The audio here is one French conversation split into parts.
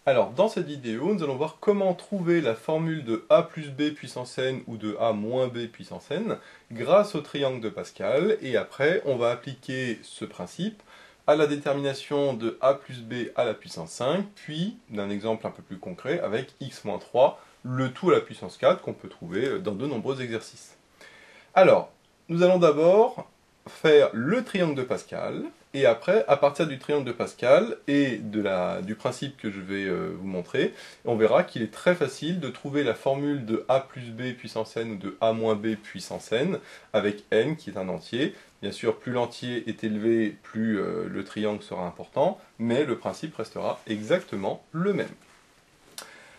Alors, dans cette vidéo, nous allons voir comment trouver la formule de a plus b puissance n ou de a moins b puissance n grâce au triangle de Pascal. Et après, on va appliquer ce principe à la détermination de a plus b à la puissance 5, puis d'un exemple un peu plus concret avec x-3, le tout à la puissance 4 qu'on peut trouver dans de nombreux exercices. Alors, nous allons d'abord faire le triangle de Pascal, et après, à partir du triangle de Pascal et du principe que je vais vous montrer, on verra qu'il est très facile de trouver la formule de a plus b puissance n ou de a moins b puissance n, avec n qui est un entier. Bien sûr, plus l'entier est élevé, plus le triangle sera important, mais le principe restera exactement le même.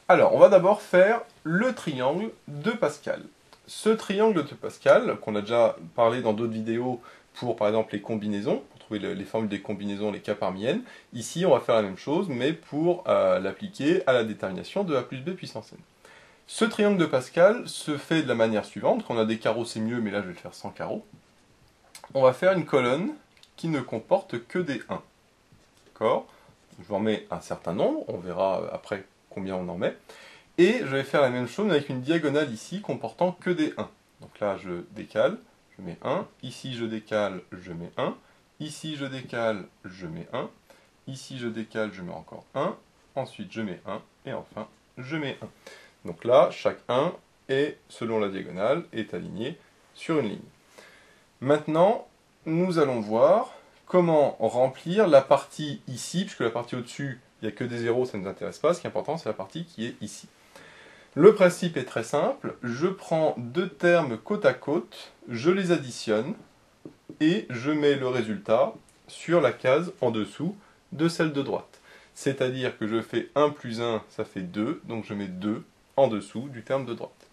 Alors, on va d'abord faire le triangle de Pascal. Ce triangle de Pascal, qu'on a déjà parlé dans d'autres vidéos pour par exemple les combinaisons, pour trouver les formules des combinaisons, les k parmi n, ici on va faire la même chose, mais pour l'appliquer à la détermination de a plus b puissance n. Ce triangle de Pascal se fait de la manière suivante. Quand on a des carreaux c'est mieux, mais là je vais le faire sans carreaux. On va faire une colonne qui ne comporte que des 1. D'accord? Je vous en mets un certain nombre, on verra après combien on en met. Et je vais faire la même chose avec une diagonale ici comportant que des 1. Donc là, je décale, je mets 1. Ici, je décale, je mets 1. Ici, je décale, je mets 1. Ici, je décale, je mets encore 1. Ensuite, je mets 1. Et enfin, je mets 1. Donc là, chaque 1 est, selon la diagonale, est aligné sur une ligne. Maintenant, nous allons voir comment remplir la partie ici, puisque la partie au-dessus, il n'y a que des zéros, ça ne nous intéresse pas. Ce qui est important, c'est la partie qui est ici. Le principe est très simple, je prends deux termes côte à côte, je les additionne, et je mets le résultat sur la case en dessous de celle de droite. C'est-à-dire que je fais 1 plus 1, ça fait 2, donc je mets 2 en dessous du terme de droite.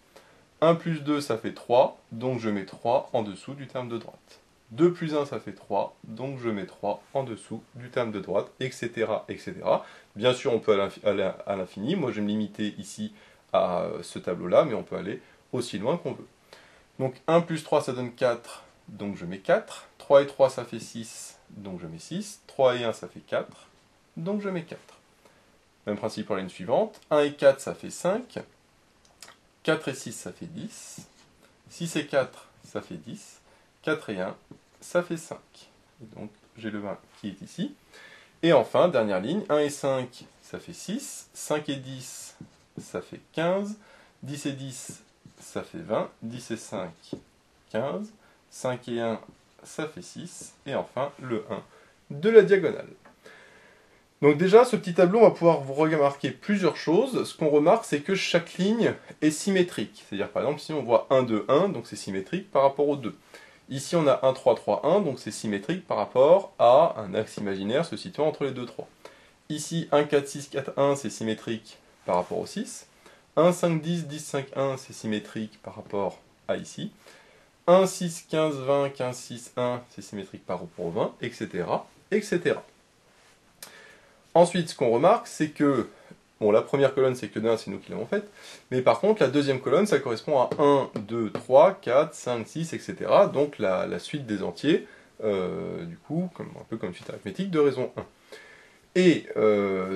1 plus 2, ça fait 3, donc je mets 3 en dessous du terme de droite. 2 plus 1, ça fait 3, donc je mets 3 en dessous du terme de droite, etc. etc. Bien sûr, on peut aller à l'infini, moi je vais me limiter ici à ce tableau-là, mais on peut aller aussi loin qu'on veut. Donc 1 plus 3, ça donne 4, donc je mets 4. 3 et 3, ça fait 6, donc je mets 6. 3 et 1, ça fait 4, donc je mets 4. Même principe pour la ligne suivante. 1 et 4, ça fait 5. 4 et 6, ça fait 10. 6 et 4, ça fait 10. 4 et 1, ça fait 5. Et donc, j'ai le 20 qui est ici. Et enfin, dernière ligne, 1 et 5, ça fait 6. 5 et 10, ça fait 15. 10 et 10, ça fait 20. 10 et 5, 15. 5 et 1, ça fait 6. Et enfin, le 1 de la diagonale. Donc déjà, ce petit tableau, on va pouvoir vous remarquer plusieurs choses. Ce qu'on remarque, c'est que chaque ligne est symétrique. C'est-à-dire, par exemple, ici, on voit 1, 2, 1, donc c'est symétrique par rapport aux 2. Ici, on a 1, 3, 3, 1, donc c'est symétrique par rapport à un axe imaginaire se situant entre les deux 3. Ici, 1, 4, 6, 4, 1, c'est symétrique par rapport au 6. 1, 5, 10, 10, 5, 1, c'est symétrique par rapport à ici. 1, 6, 15, 20, 15, 6, 1, c'est symétrique par rapport au 20, etc., etc. Ensuite, ce qu'on remarque, c'est que, bon, la première colonne, c'est que de 1, c'est nous qui l'avons faite, mais par contre, la deuxième colonne, ça correspond à 1, 2, 3, 4, 5, 6, etc. Donc la suite des entiers, du coup, un peu comme une suite arithmétique de raison 1. Et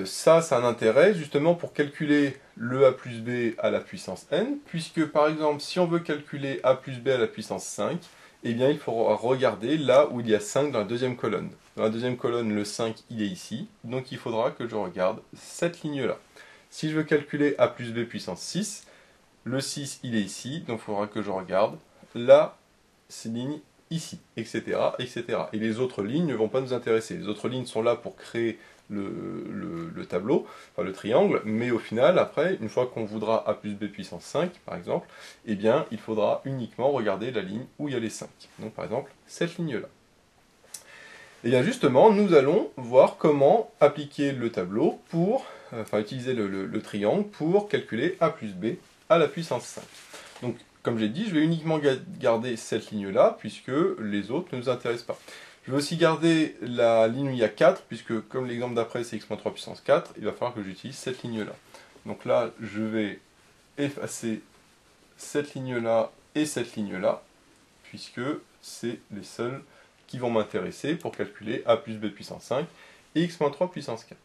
ça a un intérêt justement pour calculer le a plus b à la puissance n, puisque par exemple, si on veut calculer a plus b à la puissance 5, eh bien il faudra regarder là où il y a 5 dans la deuxième colonne. Dans la deuxième colonne, le 5, il est ici, donc il faudra que je regarde cette ligne-là. Si je veux calculer a plus b puissance 6, le 6, il est ici, donc il faudra que je regarde là, ces lignes ici, etc., etc. Et les autres lignes ne vont pas nous intéresser. Les autres lignes sont là pour créer le tableau, enfin le triangle, mais au final, après, une fois qu'on voudra a plus b puissance 5, par exemple, eh bien, il faudra uniquement regarder la ligne où il y a les 5. Donc, par exemple, cette ligne-là. Et bien justement, nous allons voir comment appliquer le tableau pour, enfin utiliser le triangle pour calculer a plus b à la puissance 5. Donc, comme j'ai dit, je vais uniquement garder cette ligne-là, puisque les autres ne nous intéressent pas. Je vais aussi garder la ligne où il y a 4, puisque comme l'exemple d'après c'est x-3 puissance 4, il va falloir que j'utilise cette ligne-là. Donc là, je vais effacer cette ligne-là et cette ligne-là, puisque c'est les seuls qui vont m'intéresser pour calculer a plus b puissance 5 et x-3 puissance 4.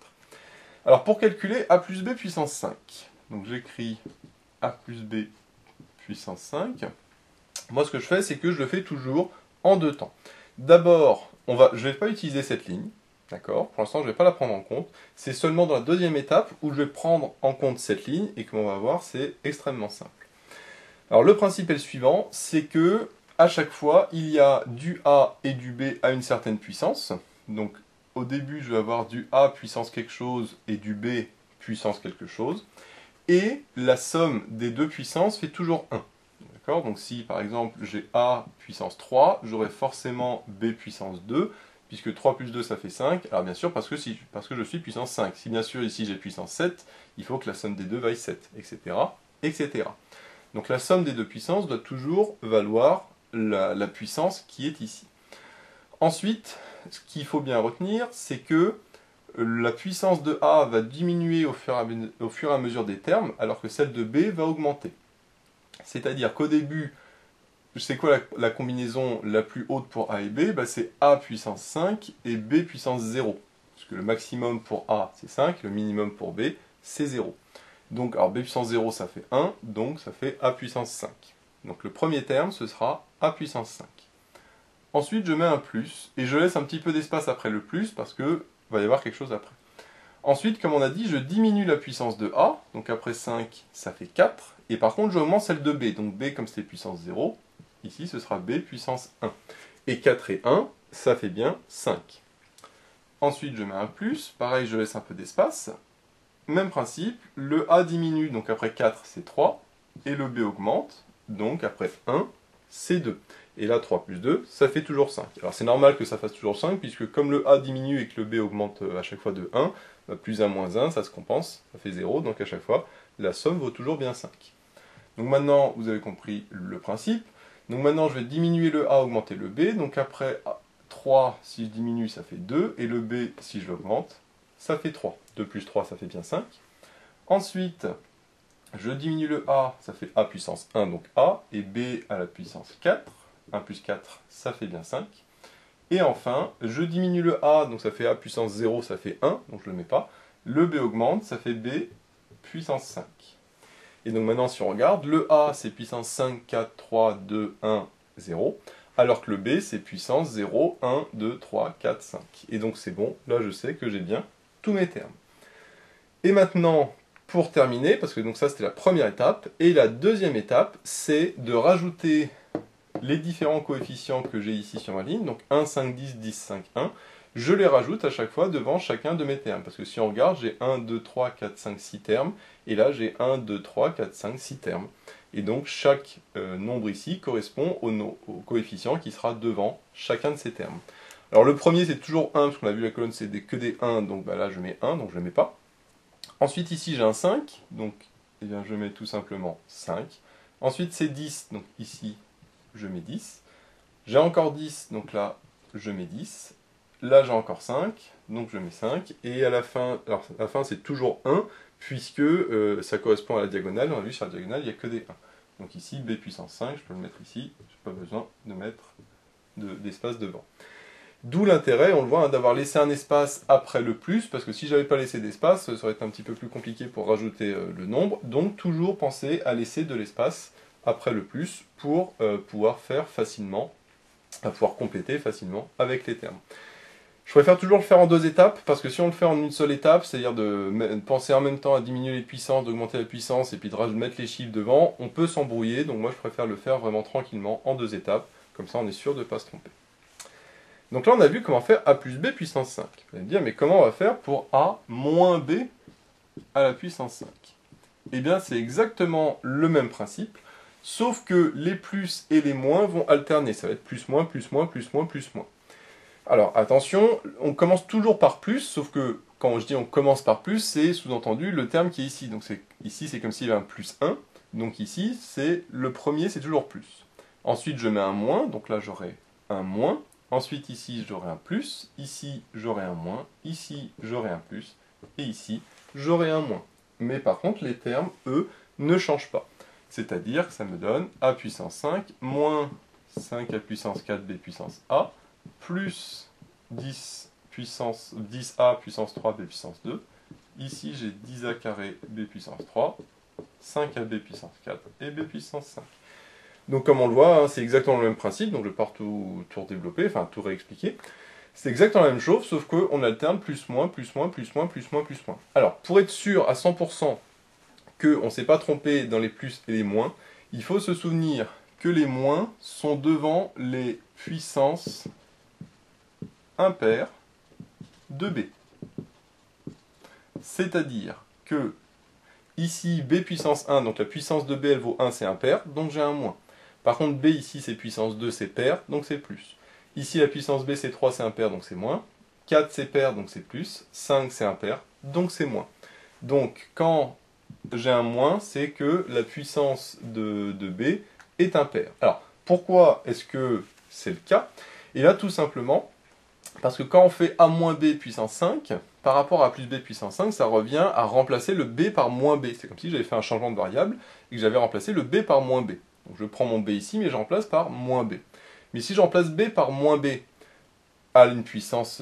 Alors pour calculer a plus b puissance 5, donc j'écris a plus b puissance 5. Moi ce que je fais, c'est que je le fais toujours en deux temps. D'abord, je ne vais pas utiliser cette ligne, d'accord? Pour l'instant, je ne vais pas la prendre en compte. C'est seulement dans la deuxième étape où je vais prendre en compte cette ligne, et comme on va voir, c'est extrêmement simple. Alors le principe est le suivant, c'est que à chaque fois, il y a du a et du b à une certaine puissance. Donc au début, je vais avoir du a puissance quelque chose et du b puissance quelque chose. Et la somme des deux puissances fait toujours 1. D'accord? Donc si par exemple j'ai a puissance 3, j'aurai forcément b puissance 2, puisque 3 plus 2 ça fait 5. Alors bien sûr parce que je suis puissance 5. Si bien sûr ici j'ai puissance 7, il faut que la somme des deux vaille 7, etc. etc. Donc la somme des deux puissances doit toujours valoir la puissance qui est ici. Ensuite, ce qu'il faut bien retenir, c'est que la puissance de A va diminuer au fur et à mesure des termes, alors que celle de B va augmenter. C'est-à-dire qu'au début, c'est quoi la combinaison la plus haute pour A et B? C'est A puissance 5 et B puissance 0. Parce que le maximum pour A, c'est 5, le minimum pour B, c'est 0. Donc, alors B puissance 0, ça fait 1, donc ça fait A puissance 5. Donc le premier terme, ce sera A puissance 5. Ensuite, je mets un plus, et je laisse un petit peu d'espace après le plus, parce qu'il va y avoir quelque chose après. Ensuite, comme on a dit, je diminue la puissance de A, donc après 5, ça fait 4, et par contre, j'augmente celle de B, donc B comme c'était puissance 0, ici ce sera B puissance 1. Et 4 et 1, ça fait bien 5. Ensuite, je mets un plus, pareil, je laisse un peu d'espace. Même principe, le A diminue, donc après 4, c'est 3, et le B augmente, donc après 1, c'est 2. Et là, 3 plus 2, ça fait toujours 5. Alors c'est normal que ça fasse toujours 5, puisque comme le A diminue et que le B augmente à chaque fois de 1, plus 1 moins 1, ça se compense, ça fait 0, donc à chaque fois, la somme vaut toujours bien 5. Donc maintenant, vous avez compris le principe. Donc maintenant, je vais diminuer le A, augmenter le B, donc après 3, si je diminue, ça fait 2, et le B, si je l'augmente, ça fait 3. 2 plus 3, ça fait bien 5. Ensuite, je diminue le A, ça fait A puissance 1, donc A, et B à la puissance 4. 1 plus 4, ça fait bien 5. Et enfin, je diminue le A, donc ça fait A puissance 0, ça fait 1, donc je ne le mets pas. Le B augmente, ça fait B puissance 5. Et donc maintenant, si on regarde, le A, c'est puissance 5, 4, 3, 2, 1, 0. Alors que le B, c'est puissance 0, 1, 2, 3, 4, 5. Et donc c'est bon, là je sais que j'ai bien tous mes termes. Et maintenant, pour terminer, parce que donc ça c'était la première étape, et la deuxième étape, c'est de rajouter les différents coefficients que j'ai ici sur ma ligne, donc 1, 5, 10, 10, 5, 1, je les rajoute à chaque fois devant chacun de mes termes. Parce que si on regarde, j'ai 1, 2, 3, 4, 5, 6 termes, et là j'ai 1, 2, 3, 4, 5, 6 termes. Et donc chaque nombre ici correspond au coefficient qui sera devant chacun de ces termes. Alors le premier c'est toujours 1, parce qu'on a vu la colonne c'est que des 1, donc là je mets 1, donc je ne le mets pas. Ensuite ici j'ai un 5, donc eh bien, je mets tout simplement 5. Ensuite c'est 10, donc ici je mets 10. J'ai encore 10, donc là je mets 10. Là j'ai encore 5, donc je mets 5. Et à la fin, alors la fin c'est toujours 1, puisque ça correspond à la diagonale. On a vu sur la diagonale, il n'y a que des 1. Donc ici, b puissance 5, je peux le mettre ici, je n'ai pas besoin de mettre d'espace devant. D'où l'intérêt, on le voit, hein, d'avoir laissé un espace après le plus, parce que si j'avais pas laissé d'espace, ça aurait été un petit peu plus compliqué pour rajouter le nombre. Donc toujours penser à laisser de l'espace après le plus pour pouvoir faire facilement, pouvoir compléter facilement avec les termes. Je préfère toujours le faire en deux étapes, parce que si on le fait en une seule étape, c'est-à-dire de penser en même temps à diminuer les puissances, d'augmenter la puissance, et puis de mettre les chiffres devant, on peut s'embrouiller, donc moi je préfère le faire vraiment tranquillement en deux étapes, comme ça on est sûr de ne pas se tromper. Donc là on a vu comment faire a plus b puissance 5. Vous allez me dire, mais comment on va faire pour a moins b à la puissance 5? Eh bien c'est exactement le même principe, sauf que les plus et les moins vont alterner, ça va être plus moins, plus moins, plus moins, plus moins. Alors attention, on commence toujours par plus, sauf que quand je dis on commence par plus, c'est sous-entendu le terme qui est ici. Donc ici c'est comme s'il y avait un plus 1, donc ici c'est le premier, c'est toujours plus. Ensuite je mets un moins, donc là j'aurai un moins. Ensuite ici j'aurai un plus, ici j'aurai un moins, ici j'aurai un plus, et ici j'aurai un moins. Mais par contre les termes, eux, ne changent pas. C'est-à-dire que ça me donne a puissance 5 moins 5 à puissance 4b puissance a, plus 10a puissance 3b puissance 2, Ici, j'ai 10a carré b puissance 3, 5ab puissance 4 et b puissance 5. Donc comme on le voit, hein, c'est exactement le même principe, donc je vais pas tout redévelopper, enfin tout réexpliquer. C'est exactement la même chose, sauf qu'on alterne plus, moins, plus, moins, plus, moins, plus, moins, plus, moins. Alors, pour être sûr à 100% qu'on ne s'est pas trompé dans les plus et les moins, il faut se souvenir que les moins sont devant les puissances impaires de b. C'est-à-dire que ici, b puissance 1, donc la puissance de b, elle vaut 1, c'est impair, donc j'ai un moins. Par contre, b ici, c'est puissance 2, c'est pair, donc c'est plus. Ici, la puissance b, c'est 3, c'est impair, donc c'est moins. 4, c'est pair, donc c'est plus. 5, c'est impair, donc c'est moins. Donc, quand j'ai un moins, c'est que la puissance de b est impair. Alors, pourquoi est-ce que c'est le cas? Et là, tout simplement, parce que quand on fait a moins b puissance 5, par rapport à a plus b puissance 5, ça revient à remplacer le b par moins b. C'est comme si j'avais fait un changement de variable et que j'avais remplacé le b par moins b. Donc je prends mon b ici, mais je remplace par moins b. Mais si je remplace b par moins b à une puissance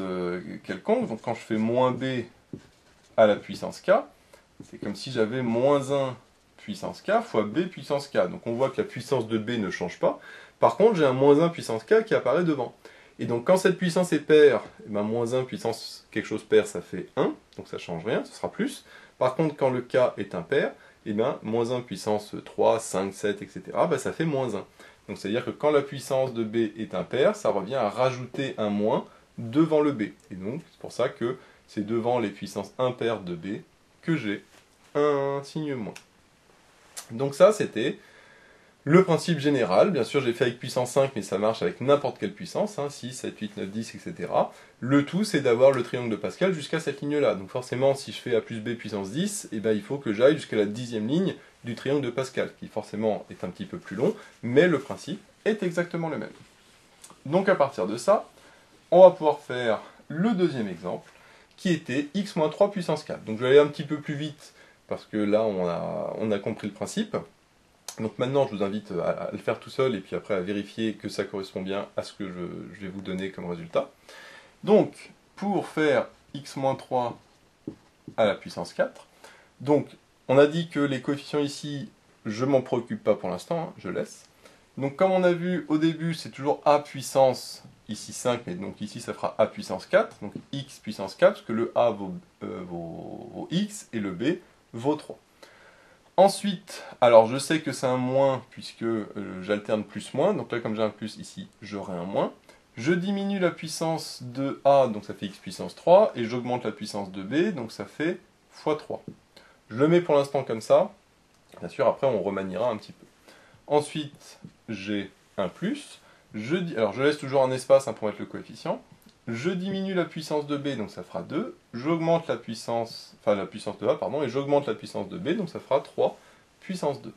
quelconque, donc quand je fais moins b à la puissance k, c'est comme si j'avais moins 1 puissance k fois b puissance k. Donc on voit que la puissance de b ne change pas. Par contre, j'ai un moins 1 puissance k qui apparaît devant. Et donc quand cette puissance est paire, eh ben, moins 1 puissance quelque chose pair, ça fait 1, donc ça ne change rien, ce sera plus. Par contre, quand le k est impair, eh ben, moins 1 puissance 3, 5, 7, etc., ben, ça fait moins 1. Donc c'est-à-dire que quand la puissance de b est impaire, ça revient à rajouter un moins devant le b. Et donc c'est pour ça que c'est devant les puissances impaires de b que j'ai un signe moins. Donc ça, c'était le principe général. Bien sûr, j'ai fait avec puissance 5, mais ça marche avec n'importe quelle puissance, hein, 6, 7, 8, 9, 10, etc. Le tout, c'est d'avoir le triangle de Pascal jusqu'à cette ligne-là. Donc forcément, si je fais a plus b puissance 10, eh ben, il faut que j'aille jusqu'à la 10e ligne du triangle de Pascal, qui forcément est un petit peu plus long, mais le principe est exactement le même. Donc à partir de ça, on va pouvoir faire le deuxième exemple, qui était x-3 puissance 4. Donc je vais aller un petit peu plus vite, parce que là, on a compris le principe. Donc maintenant, je vous invite à le faire tout seul, et puis après à vérifier que ça correspond bien à ce que je vais vous donner comme résultat. Donc, pour faire x-3 à la puissance 4, donc on a dit que les coefficients ici, je m'en préoccupe pas pour l'instant, hein, je laisse. Donc comme on a vu au début, c'est toujours a puissance, ici 5, mais donc ici ça fera a puissance 4, donc x puissance 4, parce que le a vaut x, et le b vaut 3. Ensuite, alors je sais que c'est un moins, puisque j'alterne plus-moins, donc là comme j'ai un plus ici, j'aurai un moins. Je diminue la puissance de a, donc ça fait x puissance 3, et j'augmente la puissance de b, donc ça fait fois 3. Je le mets pour l'instant comme ça, bien sûr après on remaniera un petit peu. Ensuite, j'ai un plus, alors je laisse toujours un espace pour mettre le coefficient, je diminue la puissance de b, donc ça fera 2, j'augmente la puissance de a, pardon, et j'augmente la puissance de b, donc ça fera 3 puissance 2.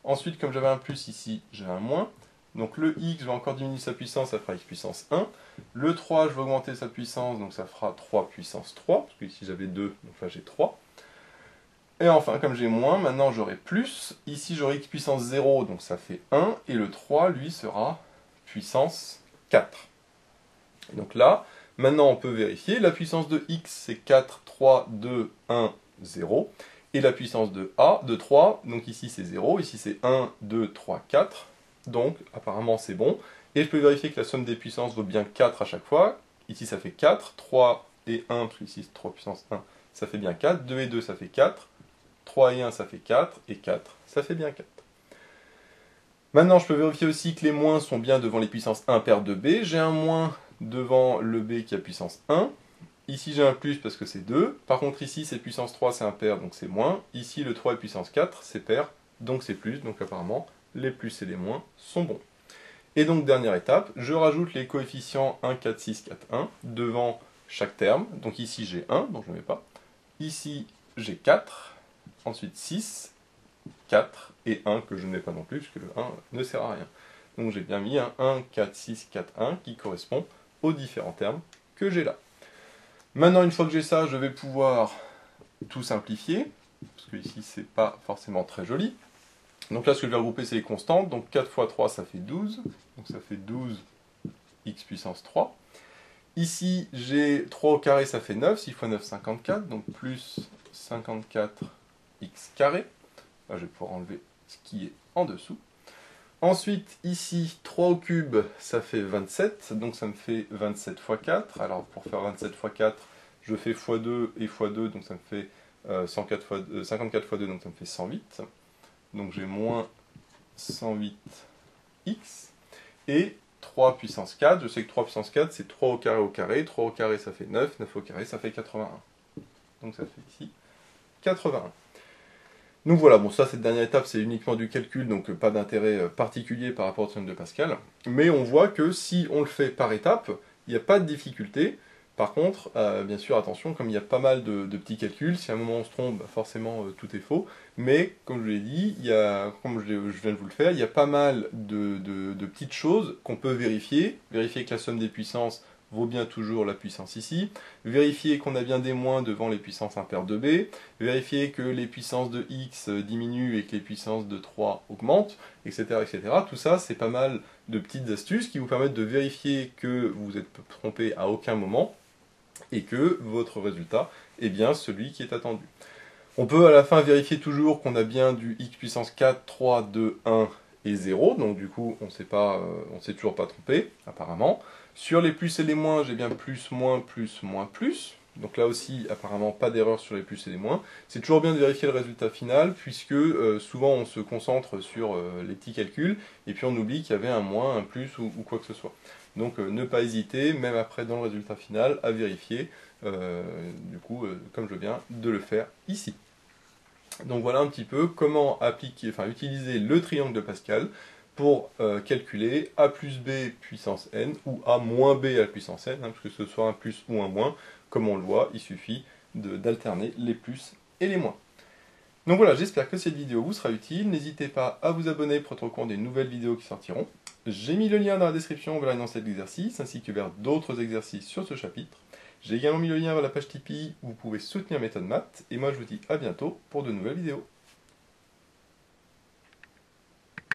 Ensuite, comme j'avais un plus ici, j'ai un moins, donc le x, je vais encore diminuer sa puissance, ça fera x puissance 1, le 3, je vais augmenter sa puissance, donc ça fera 3 puissance 3, parce que ici j'avais 2, donc là j'ai 3. Et enfin, comme j'ai moins, maintenant j'aurai plus. Ici, j'aurai x puissance 0, donc ça fait 1. Et le 3, lui, sera puissance 4. Et donc là, maintenant on peut vérifier. La puissance de x, c'est 4, 3, 2, 1, 0. Et la puissance de a, de 3, donc ici c'est 0. Ici c'est 1, 2, 3, 4. Donc, apparemment, c'est bon. Et je peux vérifier que la somme des puissances vaut bien 4 à chaque fois. Ici, ça fait 4. 3 et 1, parce que ici c'est 3 puissance 1, ça fait bien 4. 2 et 2, ça fait 4. 3 et 1, ça fait 4, et 4, ça fait bien 4. Maintenant, je peux vérifier aussi que les moins sont bien devant les puissances impaires de b. J'ai un moins devant le b qui a puissance 1. Ici, j'ai un plus parce que c'est 2. Par contre, ici, c'est puissance 3, c'est impair, donc c'est moins. Ici, le 3 est puissance 4, c'est pair, donc c'est plus. Donc apparemment, les plus et les moins sont bons. Et donc, dernière étape, je rajoute les coefficients 1, 4, 6, 4, 1 devant chaque terme. Donc ici, j'ai 1, donc je ne mets pas. Ici, j'ai 4. Ensuite 6, 4 et 1 que je ne mets pas non plus, puisque le 1 ne sert à rien. Donc j'ai bien mis un 1, 4, 6, 4, 1 qui correspond aux différents termes que j'ai là. Maintenant, une fois que j'ai ça, je vais pouvoir tout simplifier, parce que ici, c'est pas forcément très joli. Donc là, ce que je vais regrouper, c'est les constantes. Donc 4 fois 3, ça fait 12. Donc ça fait 12 x puissance 3. Ici, j'ai 3 au carré, ça fait 9. 6 fois 9, 54. Donc plus 54x carré. Là, je vais pouvoir enlever ce qui est en dessous. Ensuite, ici, 3 au cube, ça fait 27, donc ça me fait 27 fois 4. Alors, pour faire 27 fois 4, je fais x2 et x2, donc ça me fait 54 fois 2, donc ça me fait 108. Donc j'ai moins 108x. Et 3 puissance 4, je sais que 3 puissance 4, c'est 3 au carré, 3 au carré, ça fait 9, 9 au carré, ça fait 81. Donc ça fait ici 81. Donc voilà, bon ça cette dernière étape c'est uniquement du calcul, donc pas d'intérêt particulier par rapport au triangle de Pascal, mais on voit que si on le fait par étapes, il n'y a pas de difficulté. Par contre, bien sûr attention, comme il y a pas mal de petits calculs, si à un moment on se trompe, bah, forcément tout est faux, mais comme je vous l'ai dit, comme je viens de vous le faire, il y a pas mal de petites choses qu'on peut vérifier que la somme des puissances vaut bien toujours la puissance ici, vérifier qu'on a bien des moins devant les puissances impaires de b, vérifier que les puissances de x diminuent et que les puissances de 3 augmentent, etc. etc. Tout ça, c'est pas mal de petites astuces qui vous permettent de vérifier que vous vous êtes trompé à aucun moment et que votre résultat est bien celui qui est attendu. On peut à la fin vérifier toujours qu'on a bien du x puissance 4, 3, 2, 1 et 0, donc du coup on ne s'est toujours pas trompé, apparemment. Sur les plus et les moins, j'ai bien plus, moins, plus, moins, plus. Donc là aussi, apparemment, pas d'erreur sur les plus et les moins. C'est toujours bien de vérifier le résultat final, puisque souvent on se concentre sur les petits calculs, et puis on oublie qu'il y avait un moins, un plus, ou quoi que ce soit. Donc ne pas hésiter, même après dans le résultat final, à vérifier, comme je viens de le faire ici. Donc voilà un petit peu comment utiliser le triangle de Pascal pour calculer a plus b puissance n, ou a moins b à la puissance n, parce que ce soit un plus ou un moins, comme on le voit, il suffit d'alterner les plus et les moins. Donc voilà, j'espère que cette vidéo vous sera utile, n'hésitez pas à vous abonner pour être au courant des nouvelles vidéos qui sortiront. J'ai mis le lien dans la description vers l'énoncé de l'exercice, ainsi que vers d'autres exercices sur ce chapitre. J'ai également mis le lien vers la page Tipeee où vous pouvez soutenir Méthode Maths, et moi je vous dis à bientôt pour de nouvelles vidéos.